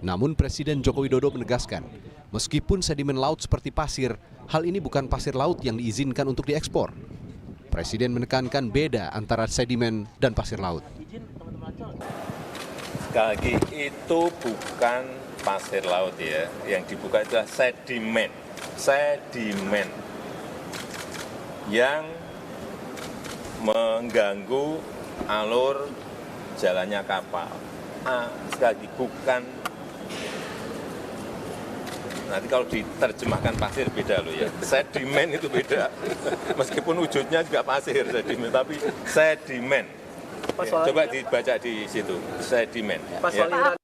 Namun Presiden Joko Widodo menegaskan, meskipun sedimen laut seperti pasir, hal ini bukan pasir laut yang diizinkan untuk diekspor. Presiden menekankan beda antara sedimen dan pasir laut. Sekali lagi, itu bukan pasir laut ya. Yang dibuka adalah sedimen. Sedimen yang mengganggu alur jalannya kapal. Sekali lagi, bukan. Nanti kalau diterjemahkan pasir beda loh ya. Sedimen itu beda. Meskipun wujudnya juga pasir sedimen, tapi sedimen. Coba dibaca di situ, sedimen. Ya.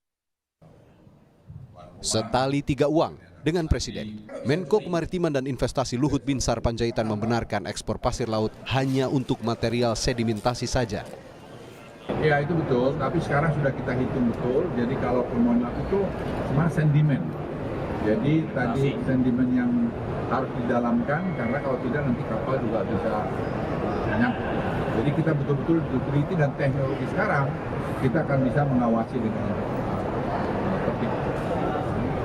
Setali tiga uang dengan Presiden. Menko Kemaritiman dan Investasi Luhut Binsar Panjaitan membenarkan ekspor pasir laut hanya untuk material sedimentasi saja. Ya itu betul, tapi sekarang sudah kita hitung betul. Jadi kalau permohonan itu cuma sedimen. Jadi tadi sedimen yang harus didalamkan, karena kalau tidak nanti kapal juga bisa nyangkut. Jadi kita betul-betul teliti dan teknologi sekarang kita akan bisa mengawasi dengan tertib.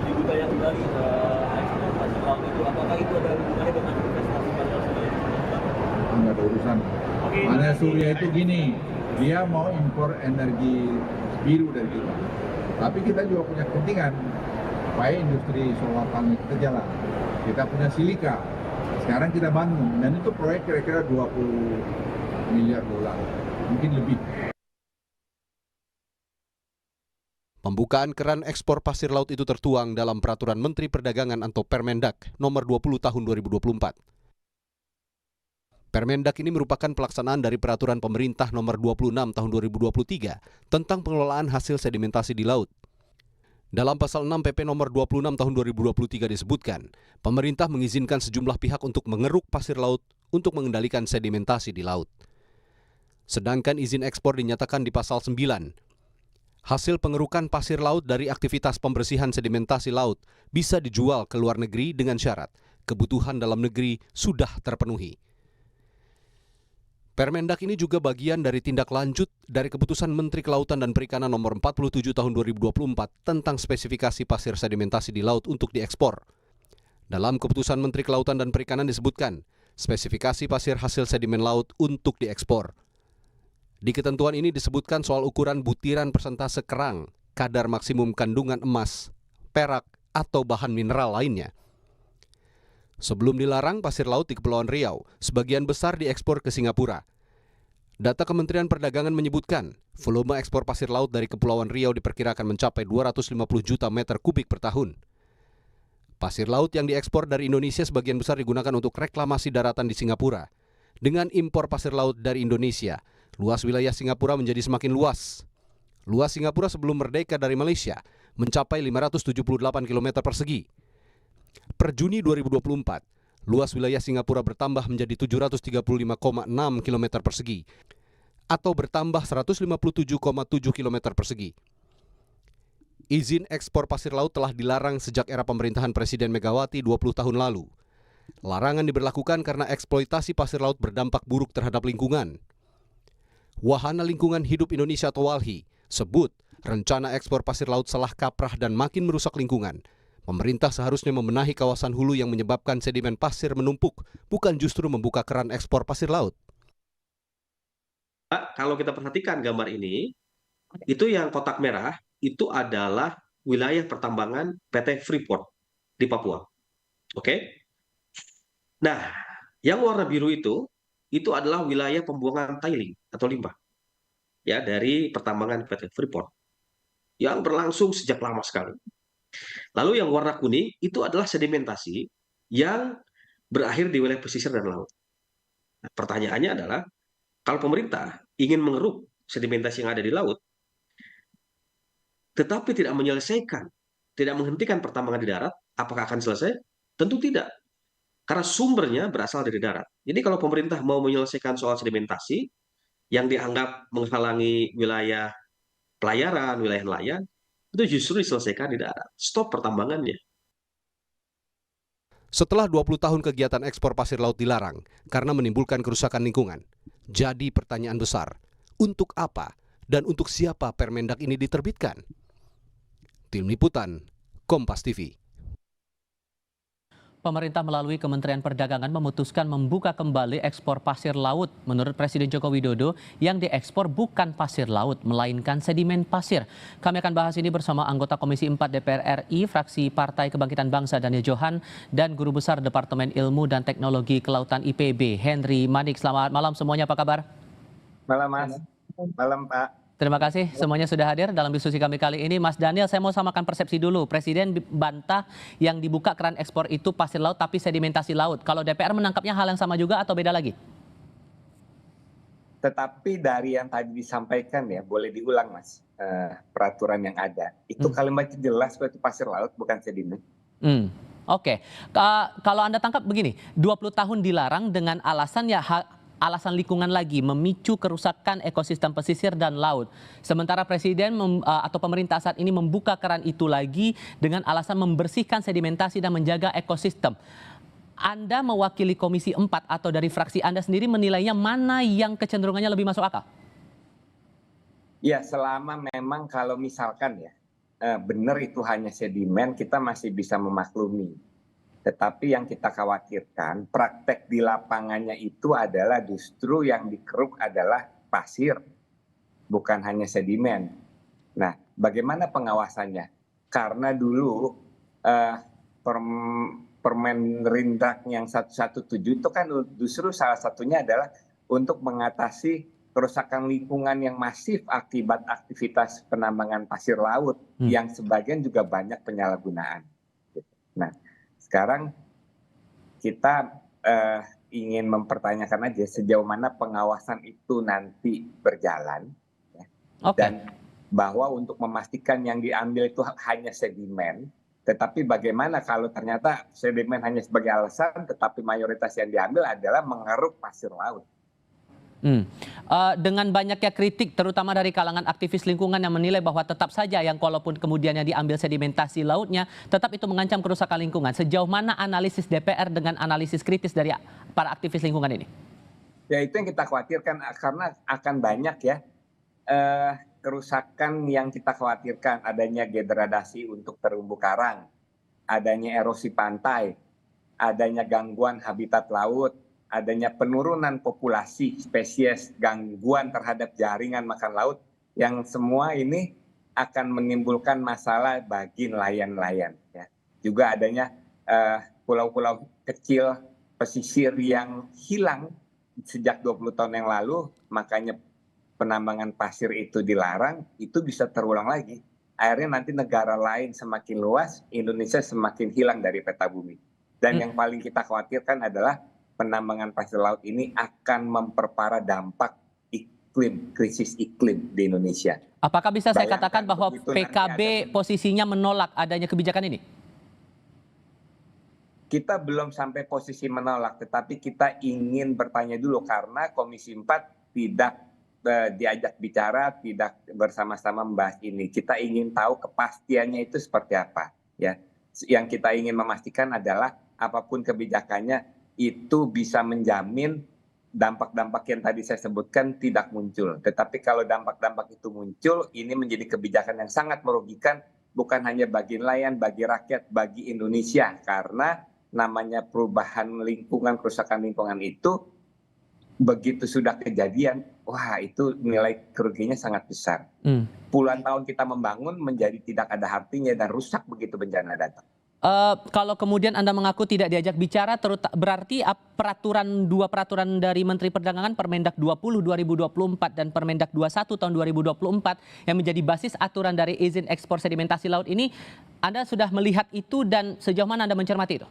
Dibudaya kembali ekspor pasir laut itu, apakah itu ada hubungannya dengan investasi pasir laut? Nggak ada urusan. Panel surya itu gini, dia mau impor energi biru dari kita. Tapi kita juga punya kepentingan supaya industri solar panel kita jalan. Kita punya silika, sekarang kita bangun, dan itu proyek kira-kira 20 miliar dolar, mungkin lebih. Pembukaan keran ekspor pasir laut itu tertuang dalam Peraturan Menteri Perdagangan atau Permendak nomor 20 tahun 2024. Permendak ini merupakan pelaksanaan dari Peraturan Pemerintah nomor 26 tahun 2023 tentang pengelolaan hasil sedimentasi di laut. Dalam pasal 6 PP nomor 26 tahun 2023 disebutkan, pemerintah mengizinkan sejumlah pihak untuk mengeruk pasir laut untuk mengendalikan sedimentasi di laut. Sedangkan izin ekspor dinyatakan di pasal 9. Hasil pengerukan pasir laut dari aktivitas pembersihan sedimentasi laut bisa dijual ke luar negeri dengan syarat kebutuhan dalam negeri sudah terpenuhi. Permendak ini juga bagian dari tindak lanjut dari Keputusan Menteri Kelautan dan Perikanan nomor 47 tahun 2024 tentang spesifikasi pasir sedimentasi di laut untuk diekspor. Dalam Keputusan Menteri Kelautan dan Perikanan disebutkan, spesifikasi pasir hasil sedimen laut untuk diekspor. Di ketentuan ini disebutkan soal ukuran butiran persentase kerang, kadar maksimum kandungan emas, perak, atau bahan mineral lainnya. Sebelum dilarang pasir laut di Kepulauan Riau, sebagian besar diekspor ke Singapura. Data Kementerian Perdagangan menyebutkan, volume ekspor pasir laut dari Kepulauan Riau diperkirakan mencapai 250 juta meter kubik per tahun. Pasir laut yang diekspor dari Indonesia sebagian besar digunakan untuk reklamasi daratan di Singapura. Dengan impor pasir laut dari Indonesia, luas wilayah Singapura menjadi semakin luas. Luas Singapura sebelum merdeka dari Malaysia mencapai 578 km persegi. Per Juni 2024, luas wilayah Singapura bertambah menjadi 735,6 km persegi atau bertambah 157,7 km persegi. Izin ekspor pasir laut telah dilarang sejak era pemerintahan Presiden Megawati 20 tahun lalu. Larangan diberlakukan karena eksploitasi pasir laut berdampak buruk terhadap lingkungan. Wahana Lingkungan Hidup Indonesia atau WALHI sebut rencana ekspor pasir laut salah kaprah dan makin merusak lingkungan. Pemerintah seharusnya membenahi kawasan hulu yang menyebabkan sedimen pasir menumpuk, bukan justru membuka keran ekspor pasir laut. Kalau kita perhatikan gambar ini, itu yang kotak merah, itu adalah wilayah pertambangan PT Freeport di Papua. Oke? Nah, yang warna biru itu adalah wilayah pembuangan tailing atau limbah ya dari pertambangan PT Freeport yang berlangsung sejak lama sekali. Lalu yang warna kuning itu adalah sedimentasi yang berakhir di wilayah pesisir dan laut. Nah, pertanyaannya adalah, kalau pemerintah ingin mengeruk sedimentasi yang ada di laut, tetapi tidak menyelesaikan, tidak menghentikan pertambangan di darat, apakah akan selesai? Tentu tidak. Karena sumbernya berasal dari darat. Jadi kalau pemerintah mau menyelesaikan soal sedimentasi yang dianggap menghalangi wilayah pelayaran, wilayah nelayan, itu justru diselesaikan di darat. Stop pertambangannya. Setelah 20 tahun kegiatan ekspor pasir laut dilarang karena menimbulkan kerusakan lingkungan, jadi pertanyaan besar, untuk apa dan untuk siapa Permendak ini diterbitkan? Tim Liputan, Kompas TV. Pemerintah melalui Kementerian Perdagangan memutuskan membuka kembali ekspor pasir laut. Menurut Presiden Joko Widodo, yang diekspor bukan pasir laut, melainkan sedimen pasir. Kami akan bahas ini bersama anggota Komisi 4 DPR RI, fraksi Partai Kebangkitan Bangsa Daniel Johan, dan Guru Besar Departemen Ilmu dan Teknologi Kelautan IPB, Henry Manik. Selamat malam semuanya, apa kabar? Malam Mas. Malam Pak. Terima kasih semuanya sudah hadir dalam diskusi kami kali ini. Mas Daniel, saya mau samakan persepsi dulu. Presiden bantah yang dibuka keran ekspor itu pasir laut tapi sedimentasi laut. Kalau DPR menangkapnya hal yang sama juga atau beda lagi? Tetapi dari yang tadi disampaikan ya, boleh diulang Mas, peraturan yang ada. Itu kalimatnya jelas bahwa itu pasir laut bukan sedimen. Oke. Kalau Anda tangkap begini, 20 tahun dilarang dengan alasan alasan lingkungan lagi, memicu kerusakan ekosistem pesisir dan laut. Sementara Presiden atau pemerintah saat ini membuka keran itu lagi dengan alasan membersihkan sedimentasi dan menjaga ekosistem. Anda mewakili Komisi 4 atau dari fraksi Anda sendiri menilainya mana yang kecenderungannya lebih masuk akal? Ya, selama memang kalau misalkan ya, benar itu hanya sedimen, kita masih bisa memaklumi. Tetapi yang kita khawatirkan, praktek di lapangannya itu adalah justru yang dikeruk adalah pasir, bukan hanya sedimen. Nah, bagaimana pengawasannya? Karena dulu Permen Rindak yang 117 itu kan justru salah satunya adalah untuk mengatasi kerusakan lingkungan yang masif akibat aktivitas penambangan pasir laut, yang sebagian juga banyak penyalahgunaan. Nah, sekarang kita ingin mempertanyakan aja sejauh mana pengawasan itu nanti berjalan, ya. Dan bahwa untuk memastikan yang diambil itu hanya sedimen, tetapi bagaimana kalau ternyata sedimen hanya sebagai alasan, tetapi mayoritas yang diambil adalah mengeruk pasir laut. Dengan banyaknya kritik terutama dari kalangan aktivis lingkungan yang menilai bahwa tetap saja yang walaupun kemudian yang diambil sedimentasi lautnya, tetap itu mengancam kerusakan lingkungan. Sejauh mana analisis DPR dengan analisis kritis dari para aktivis lingkungan ini? Ya, itu yang kita khawatirkan karena akan banyak ya kerusakan yang kita khawatirkan, adanya degradasi untuk terumbu karang, adanya erosi pantai, adanya gangguan habitat laut, adanya penurunan populasi spesies, gangguan terhadap jaringan makan laut, yang semua ini akan menimbulkan masalah bagi nelayan-nelayan. Ya. Juga adanya pulau-pulau kecil pesisir yang hilang sejak 20 tahun yang lalu, makanya penambangan pasir itu dilarang, itu bisa terulang lagi. Akhirnya nanti negara lain semakin luas, Indonesia semakin hilang dari peta bumi. Dan yang paling kita khawatirkan adalah penambangan pasir laut ini akan memperparah dampak iklim, krisis iklim di Indonesia. Apakah bisa saya katakan bahwa PKB posisinya menolak adanya kebijakan ini? Kita belum sampai posisi menolak, tetapi kita ingin bertanya dulu karena Komisi 4 tidak diajak bicara, tidak bersama-sama membahas ini. Kita ingin tahu kepastiannya itu seperti apa. Ya. Yang kita ingin memastikan adalah apapun kebijakannya, itu bisa menjamin dampak-dampak yang tadi saya sebutkan tidak muncul. Tetapi kalau dampak-dampak itu muncul, ini menjadi kebijakan yang sangat merugikan, bukan hanya bagi nelayan, bagi rakyat, bagi Indonesia. Karena namanya perubahan lingkungan, kerusakan lingkungan itu, begitu sudah kejadian, wah itu nilai kerugiannya sangat besar. Puluhan tahun kita membangun menjadi tidak ada artinya dan rusak begitu bencana datang. Kalau kemudian Anda mengaku tidak diajak bicara, berarti dua peraturan dari Menteri Perdagangan, Permendak 20 2024 dan Permendak 21 tahun 2024 yang menjadi basis aturan dari izin ekspor sedimentasi laut ini, Anda sudah melihat itu dan sejauh mana Anda mencermati itu?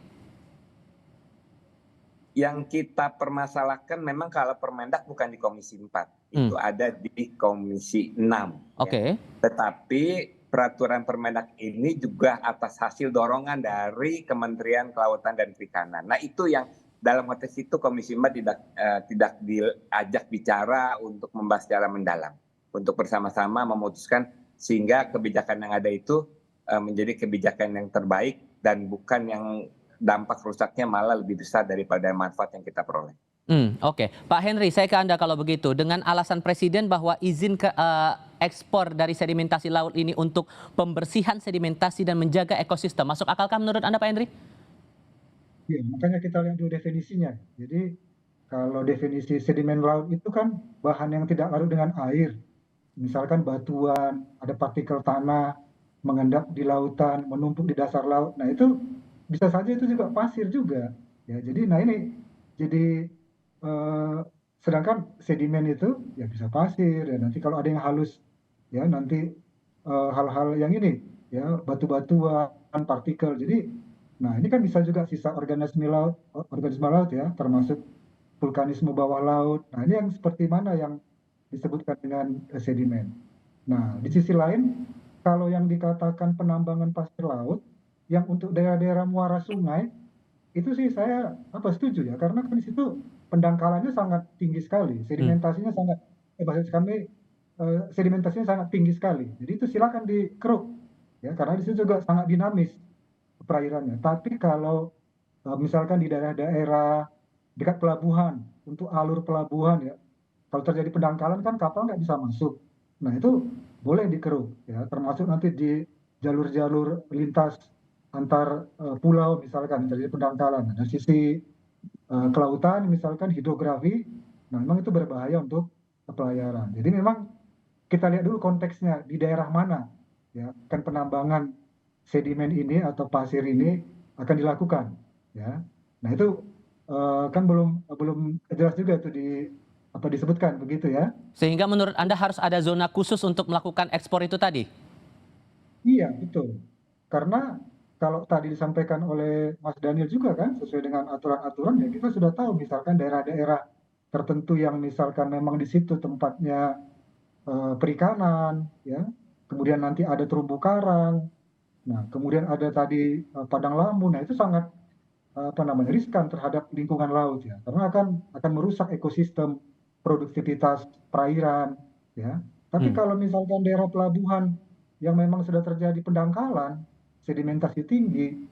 Yang kita permasalahkan memang kalau Permendak bukan di Komisi 4, itu ada di Komisi 6. Oke. Ya. Tetapi peraturan Permendak ini juga atas hasil dorongan dari Kementerian Kelautan dan Perikanan. Nah itu yang dalam konteks itu Komisi 4 tidak diajak bicara untuk membahas secara mendalam, untuk bersama-sama memutuskan sehingga kebijakan yang ada itu menjadi kebijakan yang terbaik dan bukan yang dampak rusaknya malah lebih besar daripada manfaat yang kita peroleh. Oke. Pak Henry, saya ke Anda kalau begitu. Dengan alasan Presiden bahwa izin ekspor dari sedimentasi laut ini untuk pembersihan sedimentasi dan menjaga ekosistem. Masuk akalkah menurut Anda, Pak Henry? Ya, makanya kita lihat dulu definisinya. Jadi kalau definisi sedimen laut itu kan bahan yang tidak larut dengan air. Misalkan batuan, ada partikel tanah mengendap di lautan, menumpuk di dasar laut. Nah itu bisa saja itu juga pasir juga. Ya, jadi nah ini jadi sedangkan sedimen itu ya bisa pasir ya, nanti kalau ada yang halus ya nanti hal-hal yang ini ya batu-batuan, partikel. Jadi nah ini kan bisa juga sisa organisme laut ya, termasuk vulkanisme bawah laut. Nah ini yang seperti mana yang disebutkan dengan sedimen. Nah di sisi lain kalau yang dikatakan penambangan pasir laut yang untuk daerah-daerah muara sungai itu sih saya setuju ya, karena kan di situ pendangkalannya sangat tinggi sekali, sedimentasinya sangat bahasa kami sedimentasinya sangat tinggi sekali. Jadi itu silakan dikeruk ya, karena di situ juga sangat dinamis perairannya. Tapi kalau misalkan di daerah-daerah dekat pelabuhan, untuk alur pelabuhan ya, kalau terjadi pendangkalan kan kapal nggak bisa masuk. Nah itu boleh dikeruk ya, termasuk nanti di jalur-jalur lintas antar pulau misalkan terjadi pendangkalan. Dari sisi kelautan misalkan hidrografi, nah memang itu berbahaya untuk pelayaran. Jadi memang kita lihat dulu konteksnya di daerah mana ya kan penambangan sedimen ini atau pasir ini akan dilakukan ya. Nah itu kan belum jelas juga itu disebutkan begitu ya. Sehingga menurut Anda harus ada zona khusus untuk melakukan ekspor itu tadi? Iya betul. Karena kalau tadi disampaikan oleh Mas Daniel juga kan sesuai dengan aturan-aturan ya kita sudah tahu misalkan daerah-daerah tertentu yang misalkan memang di situ tempatnya perikanan ya, kemudian nanti ada terumbu karang, nah kemudian ada tadi padang lamun. Nah itu sangat riskan terhadap lingkungan laut ya, karena akan merusak ekosistem, produktivitas perairan ya. Tapi kalau misalkan daerah pelabuhan yang memang sudah terjadi pendangkalan, sedimentasi tinggi,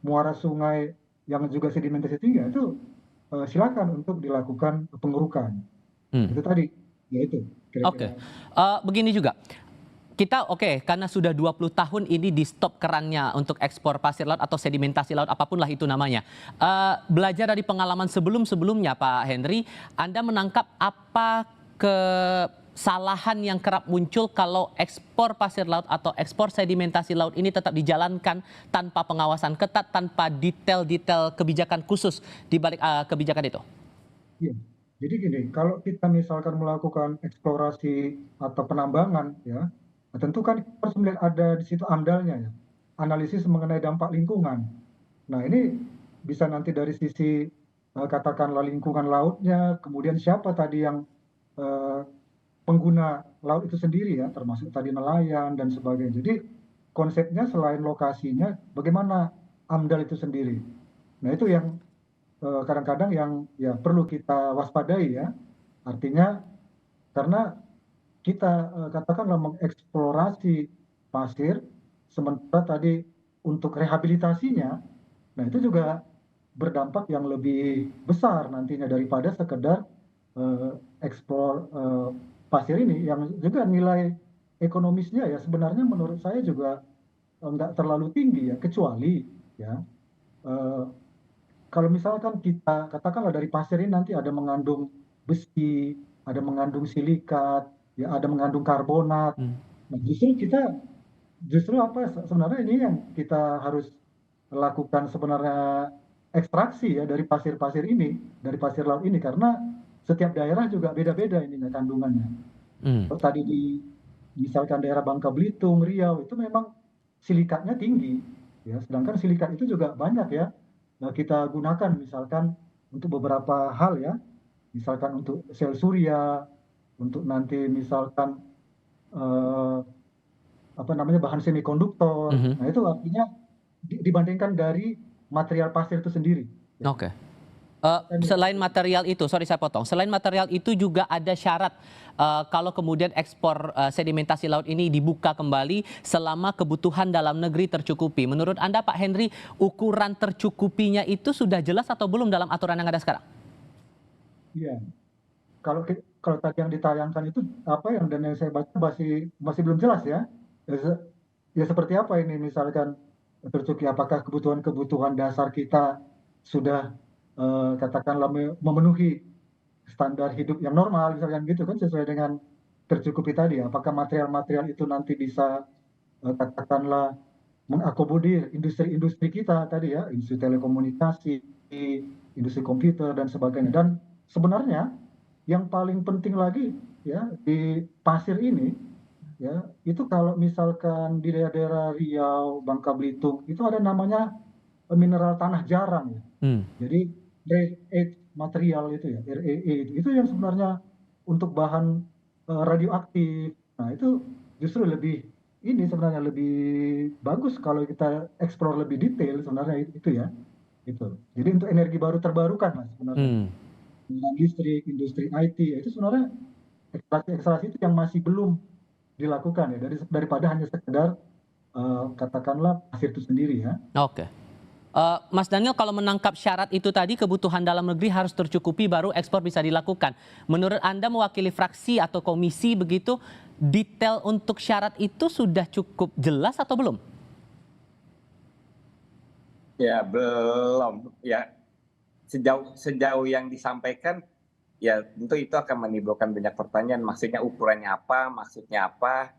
muara sungai yang juga sedimentasi tinggi, itu silakan untuk dilakukan pengerukan. Itu tadi, ya itu. Oke, begini juga. Kita karena sudah 20 tahun ini di stop kerannya untuk ekspor pasir laut atau sedimentasi laut, apapun lah itu namanya. Belajar dari pengalaman sebelum-sebelumnya Pak Henry, Anda menangkap apa kesalahan yang kerap muncul kalau ekspor pasir laut atau ekspor sedimentasi laut ini tetap dijalankan tanpa pengawasan ketat, tanpa detail-detail kebijakan khusus di balik kebijakan itu? Iya. Jadi gini, kalau kita misalkan melakukan eksplorasi atau penambangan ya, tentu kan kita harus melihat ada di situ amdalnya ya, analisis mengenai dampak lingkungan. Nah ini bisa nanti dari sisi katakanlah lingkungan lautnya, kemudian siapa tadi yang pengguna laut itu sendiri ya, termasuk tadi nelayan dan sebagainya. Jadi konsepnya selain lokasinya, bagaimana amdal itu sendiri. Nah itu yang kadang-kadang yang ya perlu kita waspadai ya, artinya karena kita katakanlah mengeksplorasi pasir, sementara tadi untuk rehabilitasinya, nah itu juga berdampak yang lebih besar nantinya daripada sekedar eksplor pasir ini, yang juga nilai ekonomisnya ya sebenarnya menurut saya juga nggak terlalu tinggi ya, kecuali ya kalau misalkan kita katakanlah dari pasir ini nanti ada mengandung besi, ada mengandung silikat, ya ada mengandung karbonat. Nah, justru apa sebenarnya ini yang kita harus lakukan sebenarnya ekstraksi ya dari pasir-pasir ini, dari pasir laut ini, karena setiap daerah juga beda-beda ininya kandungannya. Kalau tadi misalkan daerah Bangka Belitung, Riau itu memang silikatnya tinggi, ya. Sedangkan silikat itu juga banyak ya. Nah, kita gunakan misalkan untuk beberapa hal ya, misalkan untuk sel surya, untuk nanti misalkan bahan semikonduktor. Nah itu artinya dibandingkan dari material pasir itu sendiri. Oke. Selain material itu, sorry saya potong. Selain material itu juga ada syarat kalau kemudian ekspor sedimentasi laut ini dibuka kembali selama kebutuhan dalam negeri tercukupi. Menurut Anda Pak Henry, ukuran tercukupinya itu sudah jelas atau belum dalam aturan yang ada sekarang? Iya. kalau tadi yang ditayangkan itu apa yang saya baca masih belum jelas ya. Ya seperti apa ini misalkan tercukupi, apakah kebutuhan dasar kita sudah katakanlah memenuhi standar hidup yang normal misalkan gitu kan, sesuai dengan tercukupi tadi. Apakah material-material itu nanti bisa katakanlah mengakomodir industri-industri kita tadi ya, industri telekomunikasi, industri komputer dan sebagainya. Dan sebenarnya yang paling penting lagi ya di pasir ini ya, itu kalau misalkan di daerah Riau, Bangka Belitung itu ada namanya mineral tanah jarang ya. Jadi rare earth material itu ya, REE itu yang sebenarnya untuk bahan radioaktif. Nah, itu justru ini sebenarnya lebih bagus kalau kita eksplor lebih detail sebenarnya itu ya. Itu. Jadi untuk energi baru terbarukan lah sebenarnya. Listrik, industri IT itu sebenarnya eksplorasi itu yang masih belum dilakukan ya, daripada hanya sekedar katakanlah pasir itu sendiri ya. Oke. Mas Daniel, kalau menangkap syarat itu tadi, kebutuhan dalam negeri harus tercukupi baru ekspor bisa dilakukan. Menurut Anda mewakili fraksi atau komisi begitu, detail untuk syarat itu sudah cukup jelas atau belum? Ya belum. Ya sejauh yang disampaikan, ya tentu itu akan menimbulkan banyak pertanyaan. Maksudnya ukurannya apa, maksudnya apa,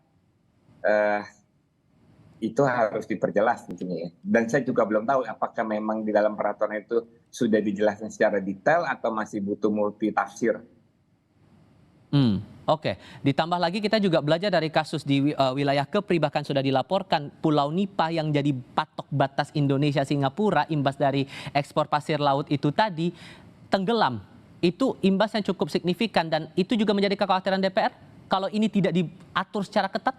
itu harus diperjelas tentunya ya. Dan saya juga belum tahu apakah memang di dalam peraturan itu sudah dijelaskan secara detail atau masih butuh multi tafsir. Oke. Ditambah lagi kita juga belajar dari kasus di wilayah Kepri, bahkan sudah dilaporkan Pulau Nipah yang jadi patok batas Indonesia Singapura imbas dari ekspor pasir laut itu tadi tenggelam. Itu imbas yang cukup signifikan dan itu juga menjadi kekhawatiran DPR kalau ini tidak diatur secara ketat.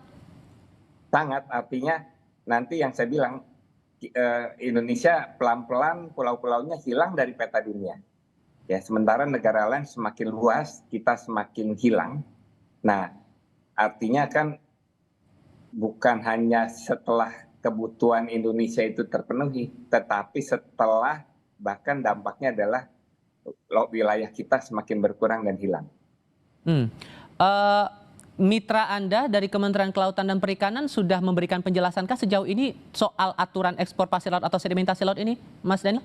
Sangat, artinya nanti yang saya bilang Indonesia pelan-pelan pulau-pulaunya hilang dari peta dunia. Ya, sementara negara lain semakin luas, kita semakin hilang. Nah, artinya kan bukan hanya setelah kebutuhan Indonesia itu terpenuhi, tetapi setelah bahkan dampaknya adalah wilayah kita semakin berkurang dan hilang. Mitra Anda dari Kementerian Kelautan dan Perikanan sudah memberikan penjelasankah sejauh ini soal aturan ekspor pasir laut atau sedimentasi laut ini, Mas Daniel?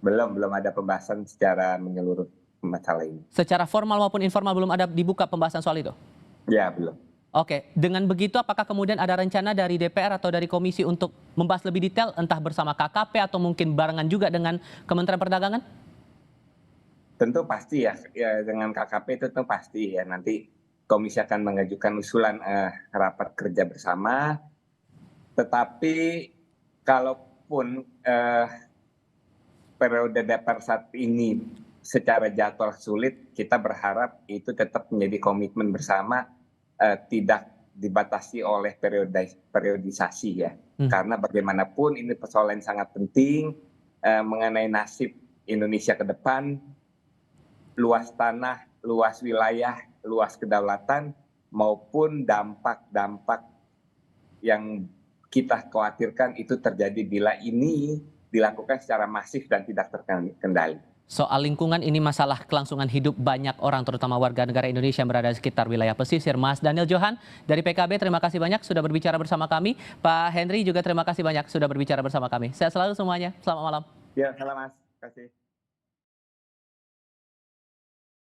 Belum ada pembahasan secara menyeluruh masalah ini. Secara formal maupun informal belum ada dibuka pembahasan soal itu? Ya, belum. Oke, dengan begitu apakah kemudian ada rencana dari DPR atau dari komisi untuk membahas lebih detail entah bersama KKP atau mungkin barengan juga dengan Kementerian Perdagangan? Tentu pasti ya dengan KKP itu tentu pasti ya, nanti komisi akan mengajukan usulan rapat kerja bersama. Tetapi kalaupun periode DPR saat ini secara jadwal sulit, kita berharap itu tetap menjadi komitmen bersama, tidak dibatasi oleh periodisasi ya. Karena bagaimanapun ini persoalan sangat penting mengenai nasib Indonesia ke depan, luas tanah, luas wilayah, luas kedaulatan maupun dampak-dampak yang kita khawatirkan itu terjadi bila ini dilakukan secara masif dan tidak terkendali. Soal lingkungan ini masalah kelangsungan hidup banyak orang terutama warga negara Indonesia yang berada di sekitar wilayah pesisir. Mas Daniel Johan dari PKB terima kasih banyak sudah berbicara bersama kami. Pak Henry juga terima kasih banyak sudah berbicara bersama kami. Sehat selalu semuanya. Selamat malam. Ya, selamat Mas. Terima kasih.